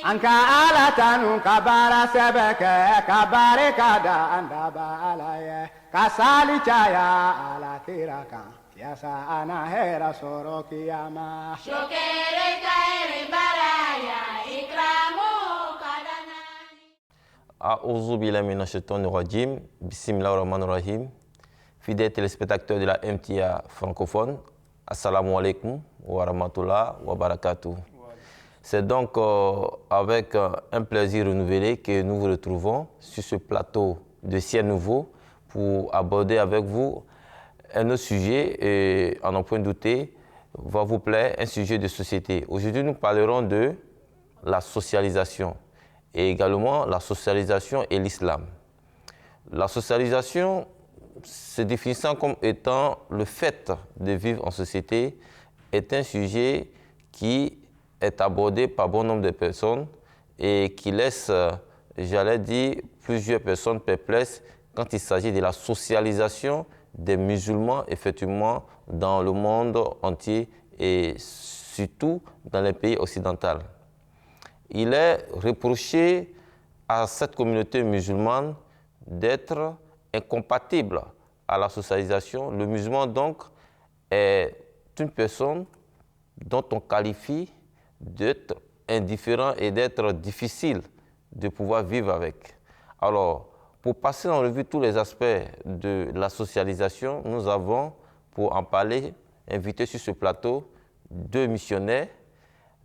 Anka ala tanu kabara sebeke kabare kada andaba alaye kasali chaya ala tiraka yasa ana hera soro kiyama shokere kaere baraya ikramu kadanani A'udhu billahi minash shaitanir rajim. Bismillahir rahmanir rahim. Fidèles téléspectateurs de la MTA francophone, assalamu alaikum wa rahmatullah wa barakatuh. C'est donc avec un plaisir renouvelé que nous vous retrouvons sur ce plateau de Ciel Nouveau pour aborder avec vous un autre sujet et, à n'en point douter, va vous plaire, un sujet de société. Aujourd'hui, nous parlerons de la socialisation et également la socialisation et l'islam. La socialisation se définissant comme étant le fait de vivre en société est un sujet qui est abordé par bon nombre de personnes et qui laisse, j'allais dire, plusieurs personnes perplexes quand il s'agit de la socialisation des musulmans, effectivement, dans le monde entier et surtout dans les pays occidentaux. Il est reproché à cette communauté musulmane d'être incompatible à la socialisation. Le musulman, donc, est une personne dont on qualifie d'être indifférent et d'être difficile de pouvoir vivre avec. Alors, pour passer en revue tous les aspects de la socialisation, nous avons, pour en parler, invité sur ce plateau deux missionnaires,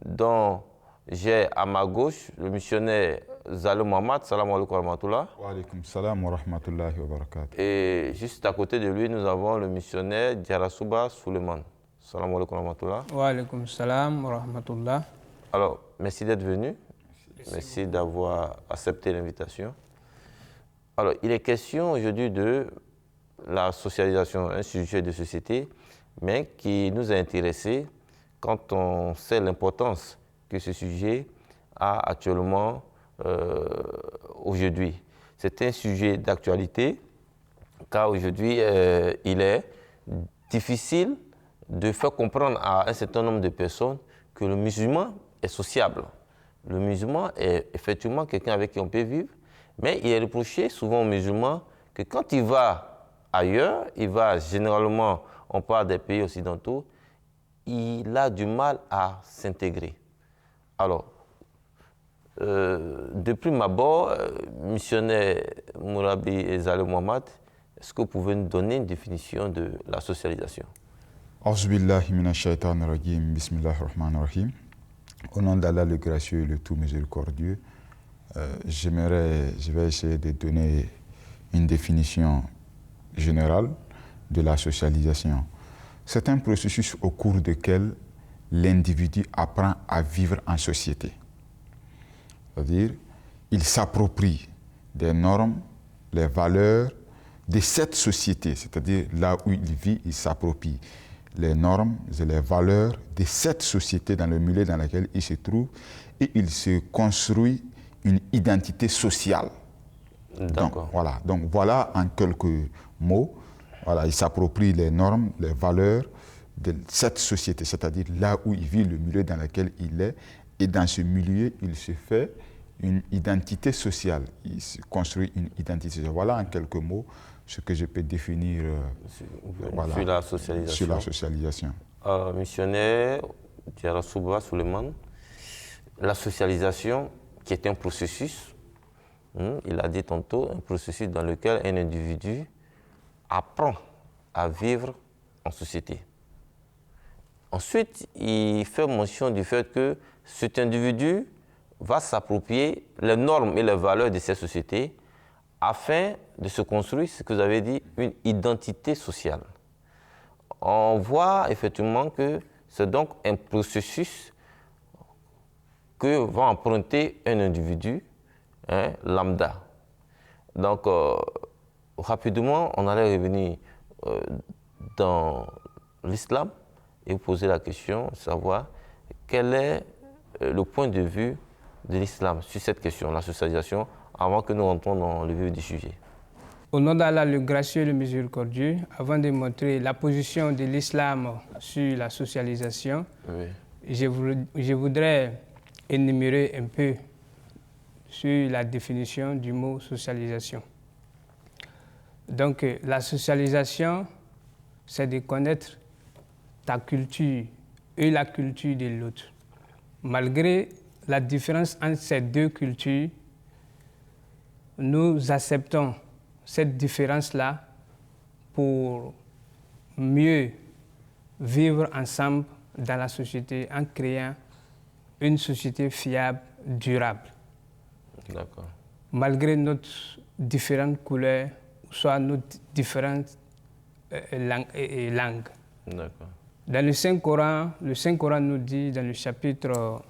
dont j'ai à ma gauche le missionnaire Zalou Mohamed. Salam alaikum wa rahmatullah. Wa alaikum salam wa rahmatullahi wa barakatuh. Et juste à côté de lui, nous avons le missionnaire Djarasouba Suleiman. Salam alaikum wa rahmatullah. Wa alaikum salam wa rahmatullah. Alors, merci d'être venu. Merci d'avoir accepté l'invitation. Alors, il est question aujourd'hui de la socialisation, un sujet de société, mais qui nous a intéressés quand on sait l'importance que ce sujet a actuellement aujourd'hui. C'est un sujet d'actualité, car aujourd'hui, il est difficile de faire comprendre à un certain nombre de personnes que le musulman est sociable. Le musulman est effectivement quelqu'un avec qui on peut vivre, mais il est reproché souvent aux musulmans que quand il va ailleurs, il va généralement, on parle des pays occidentaux, il a du mal à s'intégrer. Alors, de prime abord, missionnaire Mourabi et Zalou Mohamed, est-ce que vous pouvez nous donner une définition de la socialisation? Auzubillahi minash shaitanir rajim. Bismillahir rahmanir rahim. Au nom d'Allah le gracieux et le tout miséricordieux, je vais essayer de donner une définition générale de la socialisation. C'est un processus au cours duquel l'individu apprend à vivre en société. C'est-à-dire, il s'approprie des normes, les valeurs de cette société, c'est-à-dire là où il vit, il s'approprie les normes et les valeurs de cette société dans le milieu dans lequel il se trouve et il se construit une identité sociale. D'accord. Donc voilà en quelques mots, voilà, il s'approprie les normes, les valeurs de cette société, c'est-à-dire là où il vit, le milieu dans lequel il est, et dans ce milieu, il se fait une identité sociale, il se construit une identité sociale. Voilà en quelques mots ce que je peux définir sur la socialisation. Sur la socialisation. Missionnaire Djarasouba Suleiman, la socialisation qui est un processus, il a dit tantôt, un processus dans lequel un individu apprend à vivre en société. Ensuite, il fait mention du fait que cet individu va s'approprier les normes et les valeurs de cette société afin de se construire, ce que vous avez dit, une identité sociale. On voit effectivement que c'est donc un processus que va emprunter un individu, lambda. Donc, rapidement, on allait revenir dans l'islam et vous poser la question, savoir quel est le point de vue de l'islam sur cette question, la socialisation, avant que nous rentrons dans le vif du sujet. Au nom d'Allah, le gracieux et le miséricordieux, avant de montrer la position de l'islam sur la socialisation, Oui. je voudrais énumérer un peu sur la définition du mot socialisation. Donc, la socialisation, c'est de connaître ta culture et la culture de l'autre. Malgré la différence entre ces deux cultures, nous acceptons cette différence-là pour mieux vivre ensemble dans la société en créant une société fiable, durable. D'accord. Malgré nos différentes couleurs, soit nos différentes langues. D'accord. Dans le Saint-Coran nous dit dans le chapitre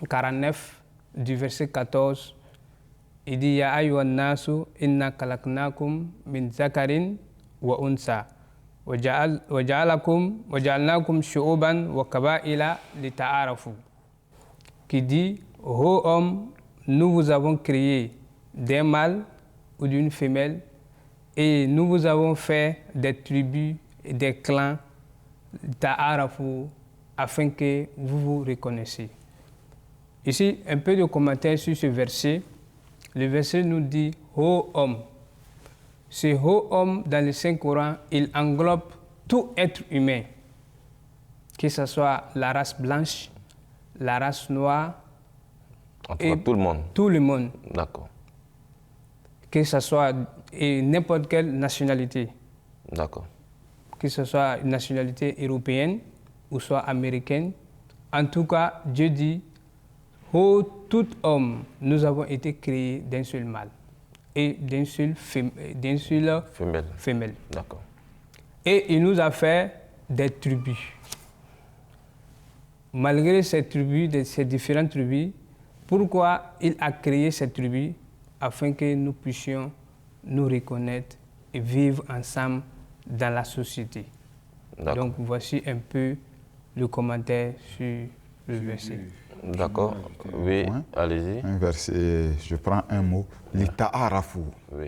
49 du verset 14, il dit Ya ayyuhan nasu inna khalaqnakum min zakarin wa unsa wa ja'alnakum shu'uban wa qaba'ila lita'arafu, qui dit ô homme, nous vous avons créé d'un mâle ou d'une femelle et nous vous avons fait des tribus et des clans ta'arafu, afin que vous vous reconnaissiez. Ici, un peu de commentaire sur ce verset. Le verset nous dit « Ô homme ». Ce « Ô homme » dans le Saint-Coran, il englobe tout être humain, que ce soit la race blanche, la race noire, En tout cas, tout le monde. Tout le monde. D'accord. Que ce soit n'importe quelle nationalité. D'accord. Que ce soit une nationalité européenne ou soit américaine. En tout cas, Dieu dit ô tout homme, nous avons été créés d'un seul mâle et d'une seule femelle. D'accord. Et il nous a fait des tribus. Malgré ces tribus, ces différentes tribus, pourquoi il a créé ces tribus? Afin que nous puissions nous reconnaître et vivre ensemble dans la société. Donc voici un peu le commentaire sur le verset. D'accord, oui, allez-y. Un verset, je prends un mot, l'ita'arafu. Oui.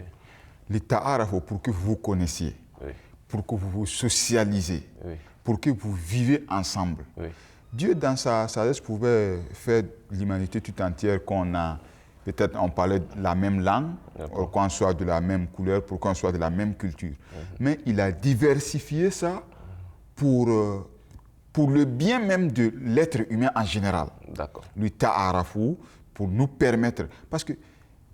L'ita'arafu, pour que vous vous connaissiez, Oui. pour que vous vous socialisez, Oui. pour que vous vivez ensemble. Oui. Dieu, dans sa sagesse, pouvait faire l'humanité tout entière qu'on a, peut-être on parlait de la même langue, pour qu'on soit de la même couleur, pour qu'on soit de la même culture. Mais il a diversifié ça pour le bien même de l'être humain en général. D'accord. Le ta'arafu, pour nous permettre. Parce que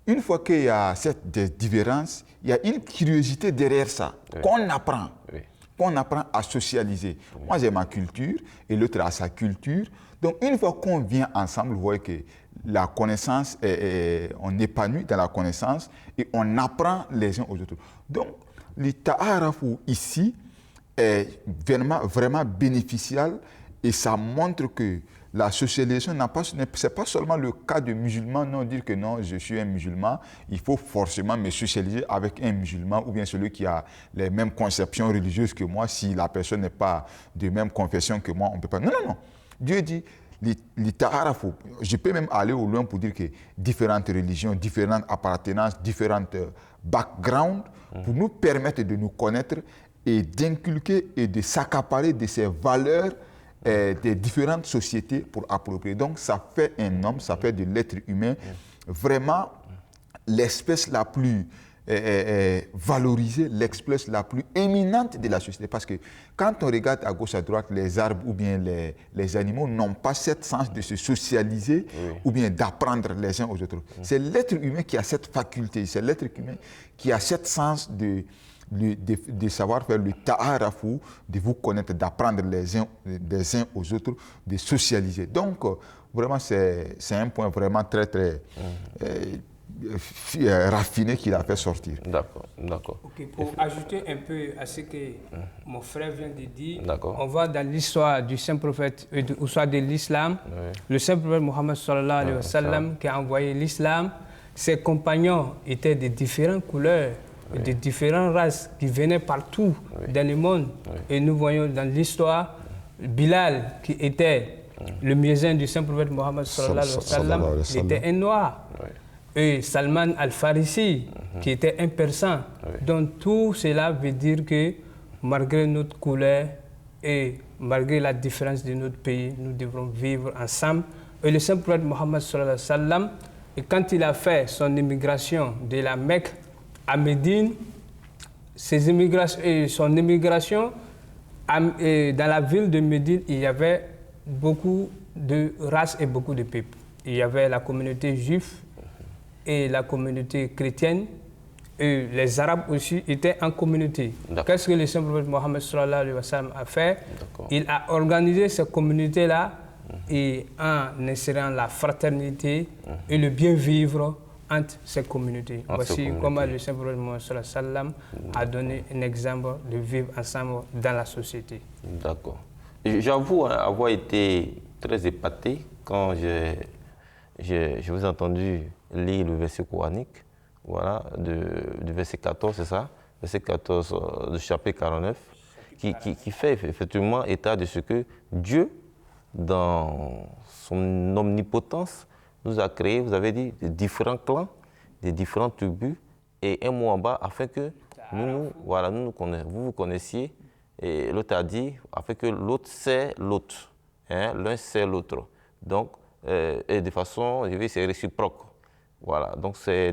une fois qu'il y a cette différence, il y a une curiosité derrière ça, qu'on apprend. Oui. Qu'on apprend à socialiser. Moi, j'ai ma culture et l'autre a sa culture. Donc, une fois qu'on vient ensemble, vous voyez que la connaissance, on épanouit dans la connaissance et on apprend les uns aux autres. Donc, le ta'arafu ici est vraiment bénéficial et ça montre que la socialisation ce n'est pas seulement le cas de musulmans, non, dire que non, je suis un musulman, il faut forcément me socialiser avec un musulman ou bien celui qui a les mêmes conceptions religieuses que moi. Si la personne n'est pas de même confession que moi, on ne peut pas. Non, non, non. Dieu dit, je peux même aller au loin pour dire que différentes religions, différentes appartenances, différentes backgrounds, pour nous permettre de nous connaître et d'inculquer et de s'accaparer de ces valeurs des différentes sociétés pour approprier. Donc ça fait un homme, ça fait de l'être humain vraiment l'espèce la plus valorisée, l'espèce la plus éminente de la société. Parce que quand on regarde à gauche, à droite, les arbres ou bien les animaux n'ont pas cette sens de se socialiser ou bien d'apprendre les uns aux autres. C'est l'être humain qui a cette faculté, c'est l'être humain qui a cette sens de savoir faire le ta'arafu, de vous connaître, d'apprendre les uns aux autres, de socialiser. Donc, vraiment, c'est un point vraiment très, très raffiné qu'il a fait sortir. D'accord, d'accord. Okay, pour ajouter un peu à ce que mon frère vient de dire, on va dans l'histoire du saint prophète, ou soit de l'islam. Le saint prophète Mohammed sallallahu alayhi wa sallam qui a envoyé l'islam, ses compagnons étaient de différentes couleurs, de différentes races qui venaient partout dans le monde. Et nous voyons dans l'histoire Bilal qui était le muezzin du saint prophète Mohammed sallallahu alayhi wa sallam, il était un noir. et Salman al-Farisi, qui était un persan. Donc tout cela veut dire que malgré notre couleur et malgré la différence de notre pays, nous devrons vivre ensemble. Et le saint prophète Mohammed sallallahu alayhi wa sallam, quand il a fait son immigration de la Mecque à Médine, son immigration dans la ville de Médine, il y avait beaucoup de races et beaucoup de peuples. Il y avait la communauté juive et la communauté chrétienne, et les Arabes aussi étaient en communauté. Qu'est-ce que le saint prophète Mohammed sallallahu alayhi wa sallam a fait? Il a organisé cette communauté-là et en insérant la fraternité et le bien vivre entre ces communautés. Voici comment le saint prophète Mohammed sallallahu alayhi wa sallam a donné un exemple de vivre ensemble dans la société. D'accord. J'avoue avoir été très épaté quand je vous ai entendu lire le verset coranique, voilà, du verset 14, c'est ça, verset 14 du chapitre 49, qui fait effectivement état de ce que Dieu, dans son omnipotence, nous a créé, vous avez dit, de différents clans, de différentes tribus, et un mot en bas, afin que vous vous connaissiez, et l'autre a dit, afin que l'autre sait l'autre, hein, l'un sait l'autre. Donc, et de façon, je vais c'est réciproque. Voilà, donc c'est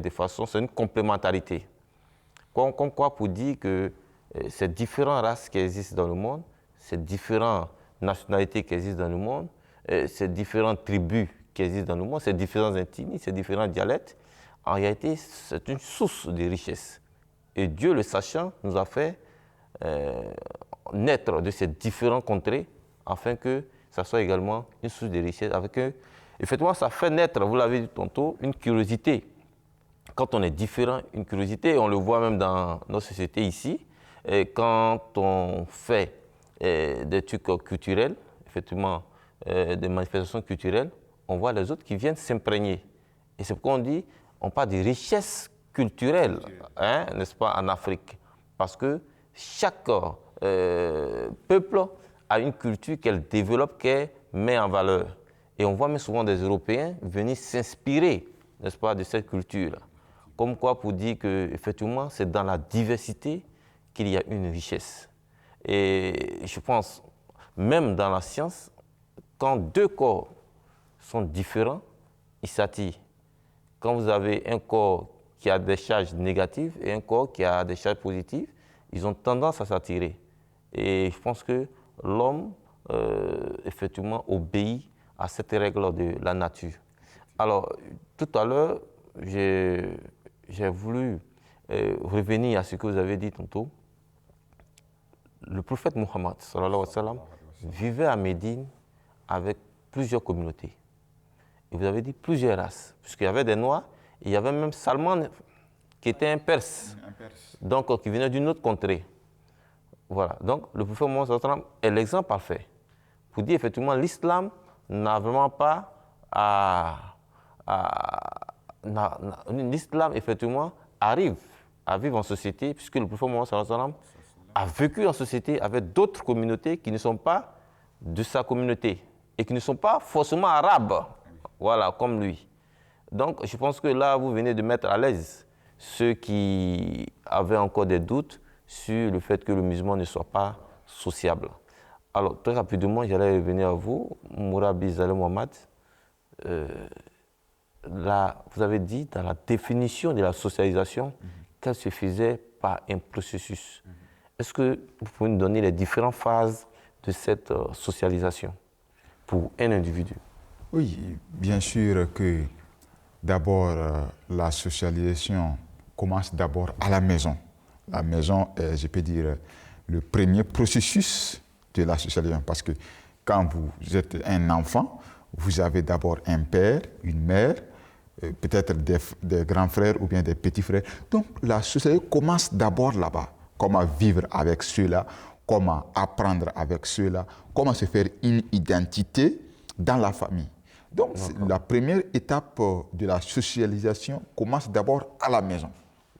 une complémentarité. Comme quoi pour dire que ces différentes races qui existent dans le monde, ces différentes nationalités qui existent dans le monde, ces différentes tribus qui existent dans le monde, ces différents ethnies, ces différents dialectes, en réalité, c'est une source de richesse. Et Dieu, le sachant, nous a fait naître de ces différents contrées afin que ça soit également une source de richesse. Effectivement, ça fait naître, vous l'avez dit tantôt, une curiosité. Quand on est différent, une curiosité, on le voit même dans nos sociétés ici, et quand on fait des trucs culturels, effectivement, des manifestations culturelles, on voit les autres qui viennent s'imprégner. Et c'est pourquoi on dit, on parle de richesse culturelle, hein, n'est-ce pas, en Afrique. Parce que chaque peuple a une culture qu'elle développe, qu'elle met en valeur. Et on voit même souvent des Européens venir s'inspirer, n'est-ce pas, de cette culture-là. Comme quoi pour dire qu'effectivement, c'est dans la diversité qu'il y a une richesse. Et je pense, même dans la science, quand deux corps sont différents, ils s'attirent. Quand vous avez un corps qui a des charges négatives et un corps qui a des charges positives, ils ont tendance à s'attirer. Et je pense que l'homme, effectivement, obéit à cette règle de la nature. Alors, tout à l'heure, j'ai voulu revenir à ce que vous avez dit tantôt. Le prophète Mohammed, sallallahu alayhi wa sallam, vivait à Médine avec plusieurs communautés. Et vous avez dit plusieurs races, puisqu'il y avait des Noirs, et il y avait même Salman, qui était un Perse, donc qui venait d'une autre contrée. Voilà, donc le prophète Mohammed sallallahu alayhi wa sallam est l'exemple parfait pour dire effectivement l'islam n'a vraiment pas l'islam, effectivement, arrive à vivre en société, puisque le prophète Mohammed sallallahu alayhi wa sallam a vécu en société avec d'autres communautés qui ne sont pas de sa communauté et qui ne sont pas forcément arabes, voilà, comme lui. Donc, je pense que là, vous venez de mettre à l'aise ceux qui avaient encore des doutes sur le fait que le musulman ne soit pas sociable. Alors, très rapidement, j'allais revenir à vous, Mourabi Zaleh Mohamed. Là, vous avez dit dans la définition de la socialisation qu'elle se faisait par un processus. Est-ce que vous pouvez nous donner les différentes phases de cette socialisation pour un individu? Oui, bien sûr que d'abord, la socialisation commence d'abord à la maison. La maison est, je peux dire, le premier processus de la socialisation. Parce que quand vous êtes un enfant, vous avez d'abord un père, une mère, peut-être des grands frères ou bien des petits frères. Donc la socialisation commence d'abord là-bas. Comment vivre avec ceux-là, comment apprendre avec ceux-là, comment se faire une identité dans la famille. Donc la première étape de la socialisation commence d'abord à la maison.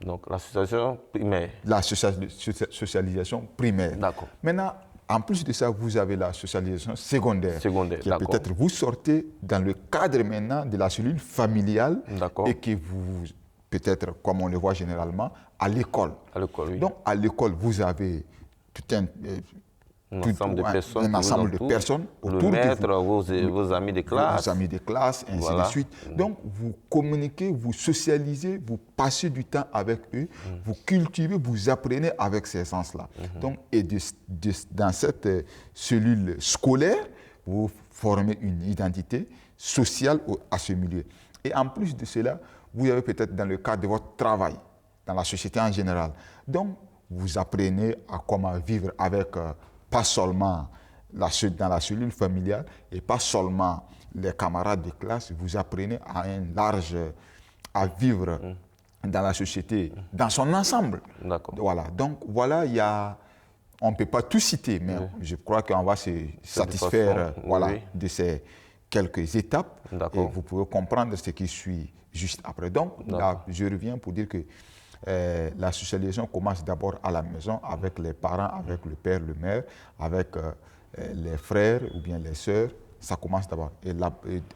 Donc la socialisation primaire. La socialisation primaire. D'accord. Maintenant, En plus de ça, vous avez la socialisation secondaire. Qui d'accord. peut-être vous sortez dans le cadre maintenant de la cellule familiale et que vous, peut-être, comme on le voit généralement, à l'école. À l'école, oui. Donc, à l'école, vous avez tout un ensemble de personnes, autour de vous. Vos amis de classe. Vos amis de classe, ainsi de suite. Donc, vous communiquez, vous socialisez, vous passez du temps avec eux, vous cultivez, vous apprenez avec ces sens-là. Donc, et dans cette cellule scolaire, vous formez une identité sociale à ce milieu. Et en plus de cela, vous avez peut-être dans le cadre de votre travail, dans la société en général. Donc, vous apprenez à comment vivre avec pas seulement dans la cellule familiale et pas seulement les camarades de classe, vous apprenez à vivre dans la société, dans son ensemble. Voilà. Donc voilà, on ne peut pas tout citer, mais je crois qu'on va se satisfaire de ces quelques étapes. Et vous pouvez comprendre ce qui suit juste après. Donc là, je reviens pour dire que la socialisation commence d'abord à la maison avec les parents, avec le père, le mère, avec les frères ou bien les sœurs. Ça commence d'abord. Et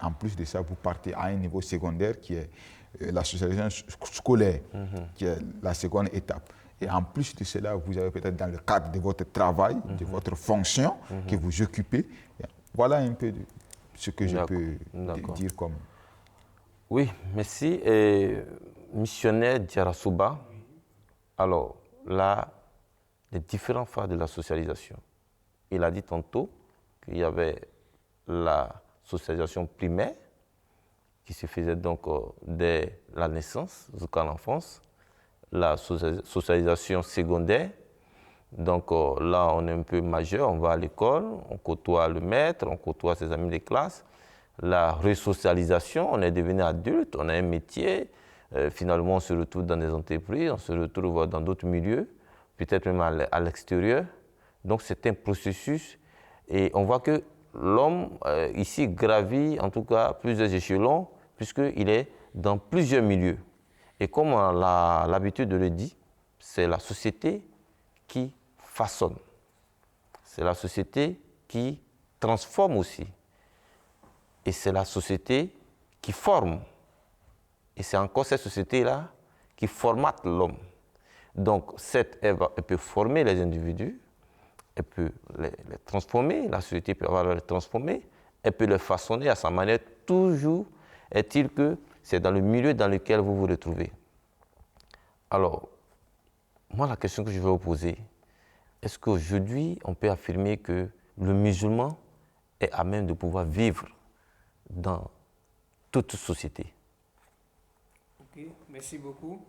en plus de ça, vous partez à un niveau secondaire qui est la socialisation scolaire, qui est la seconde étape. Et en plus de cela, vous avez peut-être dans le cadre de votre travail, de votre fonction que vous occupez. Voilà un peu ce que je peux dire comme... Oui, merci. Missionnaire Diarra-Souba, alors là, les différentes phases de la socialisation. Il a dit tantôt qu'il y avait la socialisation primaire qui se faisait donc dès la naissance jusqu'à l'enfance, la socialisation secondaire, donc là on est un peu majeur, on va à l'école, on côtoie le maître, on côtoie ses amis de classe, la resocialisation, on est devenu adulte, on a un métier, finalement on se retrouve dans des entreprises, on se retrouve dans d'autres milieux, peut-être même à l'extérieur. Donc c'est un processus et on voit que l'homme ici gravit en tout cas plusieurs échelons puisqu'il est dans plusieurs milieux. Et comme on a l'habitude de le dire, c'est la société qui façonne. C'est la société qui transforme aussi. Et c'est la société qui forme. Et c'est encore cette société-là qui formate l'homme. Donc, elle peut former les individus, elle peut les transformer, la société peut avoir les transformer, elle peut les façonner à sa manière. Toujours est-il que c'est dans le milieu dans lequel vous vous retrouvez. Alors, moi, la question que je vais vous poser, est-ce qu'aujourd'hui, on peut affirmer que le musulman est à même de pouvoir vivre dans toute société? Ok, merci beaucoup.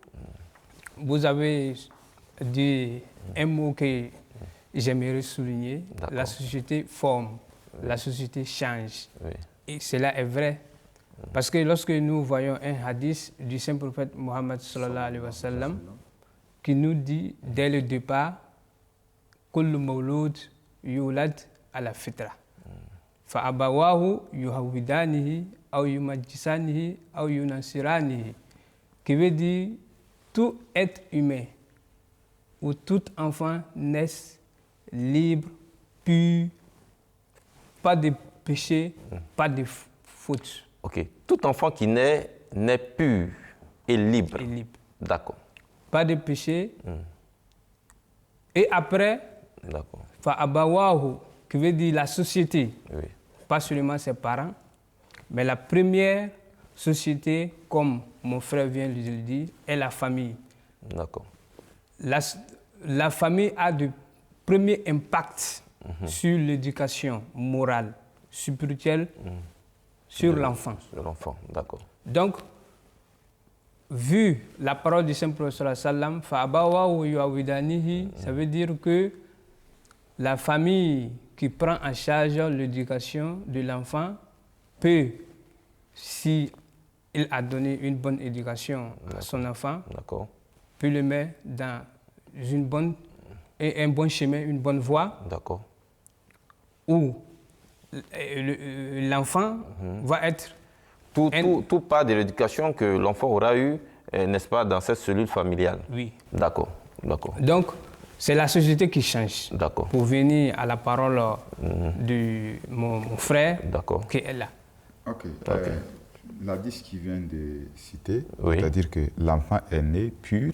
Vous avez dit un mot que j'aimerais souligner. La société forme, la société change. Oui. Et cela est vrai. Parce que lorsque nous voyons un hadith du saint prophète Mohammed sallallahu alayhi wa sallam qui nous dit dès le départ kullu mawlud yulad ala fitra fa abawahu yuhawidanihi aw yumajjisanihi aw yunansiranihi, qui veut dire tout être humain ou tout enfant naît libre, pur, pas de péché, pas de faute. Ok. Tout enfant qui naît pur et libre. D'accord. Pas de péché. Et après, fa'abawahu, qui veut dire la société. Oui. Pas seulement ses parents, mais la première société, comme mon frère vient de le dire, est la famille. D'accord. La famille a de premiers impacts sur l'éducation morale, spirituelle, sur l'enfant. Sur l'enfant, d'accord. Donc, vu la parole du Saint-Prophète sallam, ça veut dire que la famille qui prend en charge l'éducation de l'enfant peut, si il a donné une bonne éducation à son enfant, peut le mettre dans un bon chemin, une bonne voie, où l'enfant va être... Tout part de l'éducation que l'enfant aura eu, n'est-ce pas, dans cette cellule familiale. Oui. D'accord. Donc, c'est la société qui change. D'accord. Pour venir à la parole de mon frère qui est là. Ok. L'hadith qui vient de citer, Oui. c'est-à-dire que l'enfant est né pur.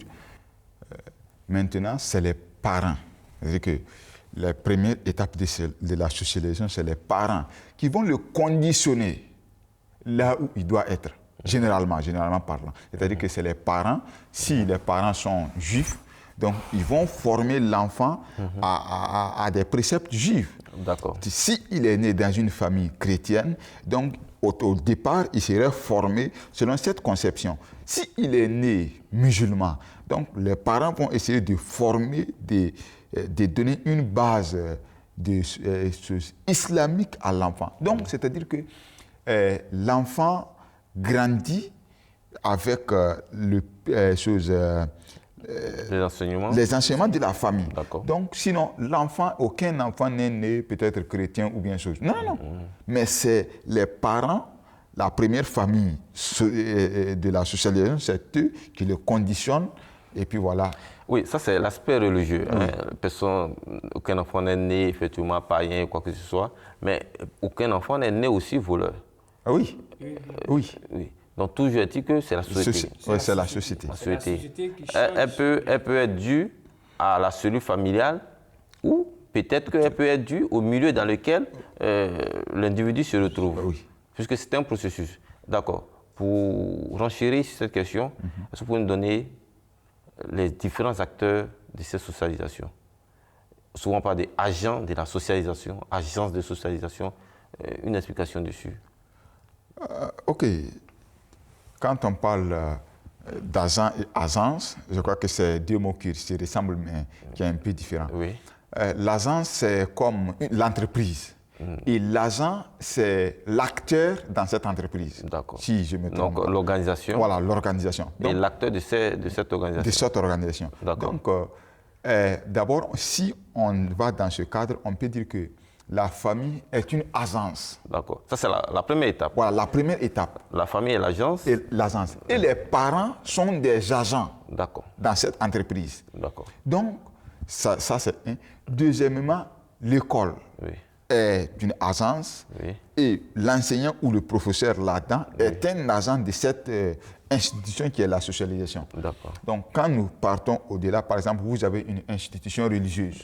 Maintenant, c'est les parents. C'est-à-dire que la première étape de la socialisation, c'est les parents qui vont le conditionner là où il doit être, généralement parlant. C'est-à-dire que c'est les parents, si les parents sont juifs, donc ils vont former l'enfant à des préceptes juifs. D'accord. S'il est né dans une famille chrétienne, donc au départ, il serait formé selon cette conception. S'il est né musulman, donc les parents vont essayer de former, de donner une base islamique à l'enfant. Donc, c'est-à-dire que l'enfant grandit avec les enseignements de la famille. Donc, sinon, aucun enfant n'est né peut-être chrétien ou bien chose. Non, non. Mais c'est les parents, la première famille de la socialisation, c'est eux qui le conditionnent. Et puis voilà. Oui, ça c'est l'aspect religieux. Oui. Aucun enfant n'est né effectivement païen ou quoi que ce soit, mais aucun enfant n'est né aussi voleur. Ah oui. Oui. Donc toujours est-il que c'est la société. Oui, c'est la société. La société qui change. Elle peut être due à la cellule familiale ou peut-être qu'elle peut être due au milieu dans lequel l'individu se retrouve. Oui. Puisque c'est un processus. D'accord. Pour renchérir sur cette question, est-ce que vous pouvez nous donner les différents acteurs de cette socialisation? Souvent par des agents de la socialisation, agences de socialisation, une explication dessus. Ok. Quand on parle d'agent et agence, je crois que c'est deux mots qui se ressemblent mais qui sont un peu différents. Oui. L'agence, c'est comme l'entreprise. Et l'agent, c'est l'acteur dans cette entreprise. D'accord. Si je me trompe. Donc l'organisation. Voilà, l'organisation. Et l'acteur de cette organisation. De cette organisation. D'accord. Donc, d'abord, si on va dans ce cadre, on peut dire que la famille est une agence. D'accord. Ça, c'est la première étape. Voilà, la première étape. La famille et l'agence. Et l'agence. Et les parents sont des agents. D'accord. Dans cette entreprise. D'accord. Donc, ça c'est un. Deuxièmement, l'école. Oui. Est une agence et l'enseignant ou le professeur là-dedans est un agent de cette institution qui est la socialisation. Donc, quand nous partons au-delà, par exemple, vous avez une institution religieuse.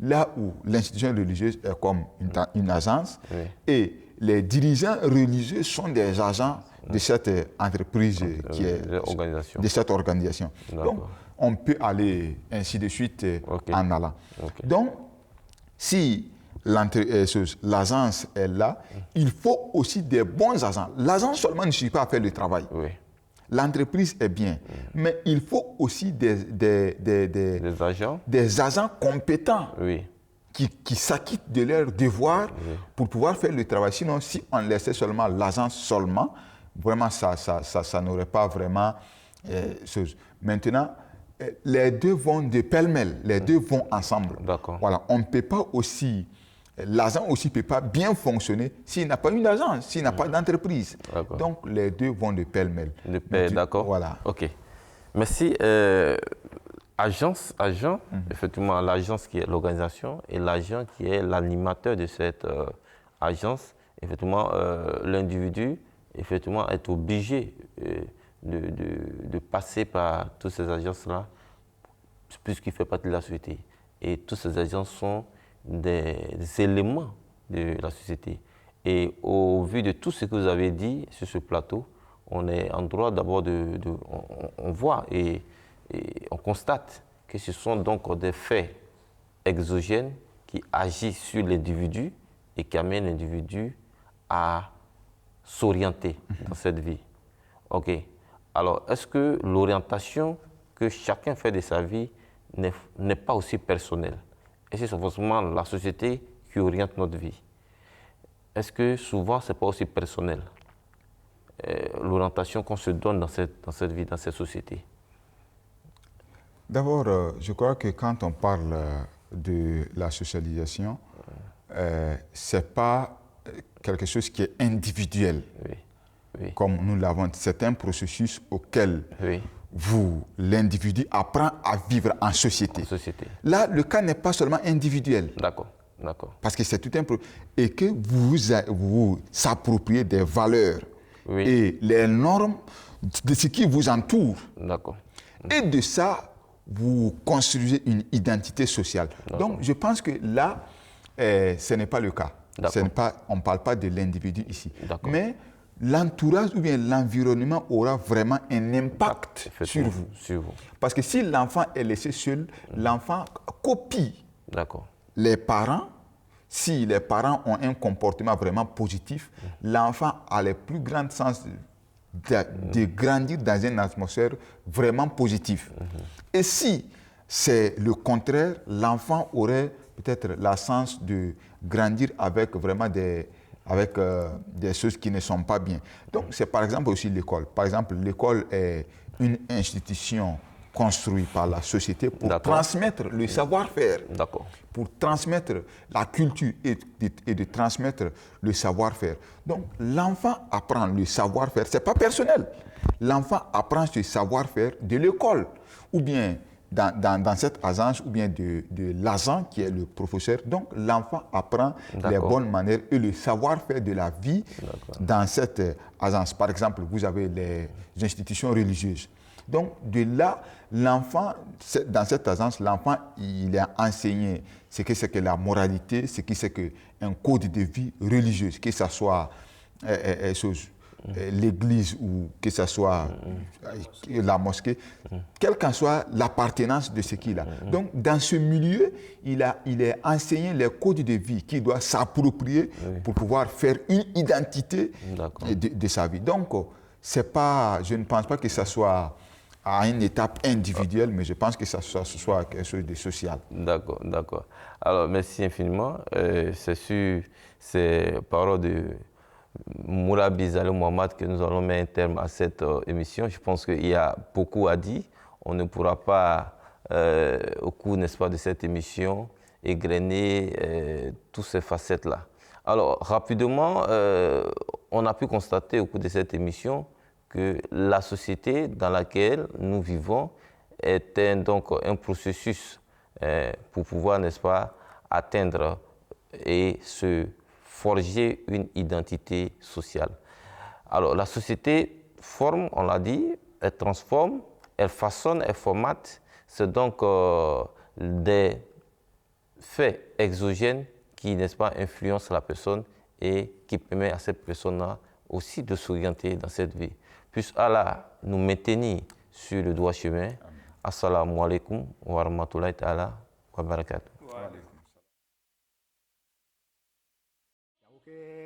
Là où l'institution religieuse est comme une agence et les dirigeants religieux sont des agents de cette entreprise qui est de cette organisation. Donc, on peut aller ainsi de suite en allant. Donc, si l'agence est là, il faut aussi des bons agents. L'agent seulement ne suffit pas à faire le travail. L'entreprise est bien, mais il faut aussi des agents compétents qui s'acquittent de leurs devoirs pour pouvoir faire le travail. Sinon, si on laissait seulement l'agence seulement, vraiment, ça n'aurait pas vraiment chose. Maintenant, les deux vont de pêle-mêle, les deux vont ensemble. Voilà, on ne peut pas aussi... L'agent aussi ne peut pas bien fonctionner s'il n'a pas une agence, s'il n'a pas d'entreprise. Donc, les deux vont de pêle-mêle. D'accord. Voilà. OK. Merci. Agent, effectivement, l'agence qui est l'organisation et l'agent qui est l'animateur de cette agence. Effectivement, l'individu, effectivement, est obligé de passer par toutes ces agences-là puisqu'il fait partie de la société. Et toutes ces agences sont des éléments de la société. Et au vu de tout ce que vous avez dit sur ce plateau, on est en droit d'abord on voit et on constate que ce sont donc des faits exogènes qui agissent sur l'individu et qui amènent l'individu à s'orienter dans cette vie. OK. Alors, est-ce que l'orientation que chacun fait de sa vie n'est pas aussi personnelle? Et c'est forcément la société qui oriente notre vie. Est-ce que souvent, ce n'est pas aussi personnel, l'orientation qu'on se donne dans cette vie, dans cette société? D'abord, je crois que quand on parle de la socialisation, ce n'est pas quelque chose qui est individuel. Comme nous l'avons dit, c'est un processus auquel l'individu apprend à vivre en société. Là, le cas n'est pas seulement individuel. D'accord. Parce que c'est tout un problème. Et que vous s'appropriez des valeurs et les normes de ce qui vous entoure. D'accord. Et de ça, vous construisez une identité sociale. Donc, je pense que là, ce n'est pas le cas. On ne parle pas de l'individu ici. Mais l'entourage ou bien l'environnement aura vraiment un impact sur vous. Parce que si l'enfant est laissé seul, l'enfant copie les parents. Si les parents ont un comportement vraiment positif, l'enfant a les plus grandes chances de grandir dans une atmosphère vraiment positive. Et si c'est le contraire, l'enfant aurait peut-être la chance de grandir avec vraiment des choses qui ne sont pas bien. Donc, c'est par exemple aussi l'école. Par exemple, l'école est une institution construite par la société pour transmettre le savoir-faire, pour transmettre la culture et de transmettre le savoir-faire. Donc, l'enfant apprend le savoir-faire, ce n'est pas personnel. L'enfant apprend ce savoir-faire de l'école, ou bien dans cette agence, ou bien de l'agent qui est le professeur. Donc, l'enfant apprend les bonnes manières et le savoir-faire de la vie dans cette agence. Par exemple, vous avez les institutions religieuses. Donc, de là, l'enfant, dans cette agence, l'enfant, il est enseigné ce que c'est que la moralité, ce que c'est qu'un code de vie religieuse, que ce soit l'église ou que ce soit la mosquée, quelle qu'en soit l'appartenance de ce qu'il a. Donc, dans ce milieu, il est enseigné les codes de vie qu'il doit s'approprier pour pouvoir faire une identité de sa vie. Donc, je ne pense pas que ce soit à une étape individuelle, mais je pense que ce soit quelque chose de social. D'accord. Alors, merci infiniment. C'est sur ces paroles de Moula Bizalou Mohamed que nous allons mettre un terme à cette émission. Je pense qu'il y a beaucoup à dire. On ne pourra pas, au cours, n'est-ce pas, de cette émission, égrener toutes ces facettes-là. Alors, rapidement, on a pu constater au cours de cette émission que la société dans laquelle nous vivons est donc un processus pour pouvoir, n'est-ce pas, atteindre et se forger une identité sociale. Alors, la société forme, on l'a dit, elle transforme, elle façonne, elle formate. C'est donc des faits exogènes qui, n'est-ce pas, influencent la personne et qui permettent à cette personne-là aussi de s'orienter dans cette vie. Puisse Allah nous maintenir sur le droit chemin. Assalamu alaikum wa rahmatullahi ta'ala wa barakatuh.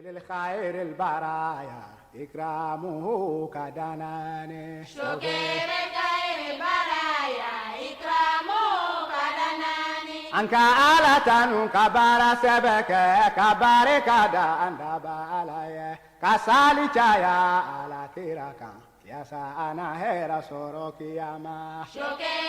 للخير البرايا إكرامه كدناني شكر الخير البرايا إكرامه كدناني أنك آلة كبار سبك كبار كدا أندب علي كسالي جايا على تيركا يا سانا هيرا سوروكي ياما شكر